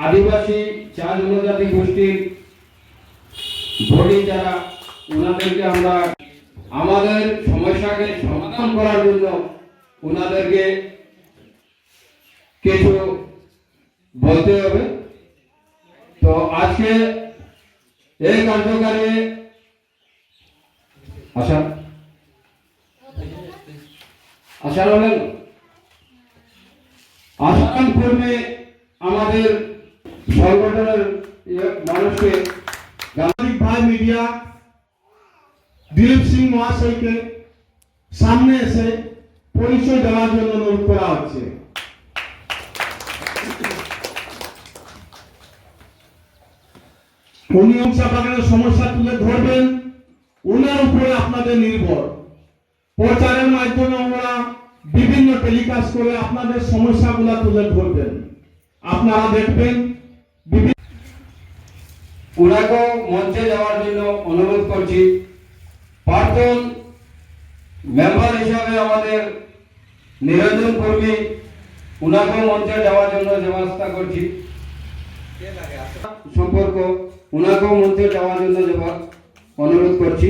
আদিবাসী চার জনজাতি গোষ্ঠীর ভোটে যারা ওনাদেরকে আমরা আমাদের সমস্যাকে সমাধান করার জন্য ওনাদেরকে কিছু বলতে হবে। তো আজকে এই কার্যক্রমে আসাম পূর্বে আমাদের সংগঠনের মানুষকে ভাই মিডিয়া দিলীপ সিং মহাশয়কে সামনে এসে পরিচয় দেওয়ার জন্য অনুরোধ করা হচ্ছে। উনি বাগানের সমস্যা তুলে ধরবেন, ওনার উপরে আপনাদের নির্ভর। প্রচারের মাধ্যমে আমরা বিভিন্ন টেলিকাস্ট করে আপনাদের সমস্যাগুলো তুলে ধরবেন, আপনারা দেখবেন। ওনাকেও মঞ্চে যাওয়ার জন্য অনুরোধ করছি। প্রাক্তন মেম্বার হিসাবে আমাদের নিরঞ্জন কর্মী, ওনাকেও মঞ্চে যাওয়ার জন্য ব্যবস্থা করছি। সম্পর্ক ওনাকেও মঞ্চে যাওয়ার জন্য অনুরোধ করছি।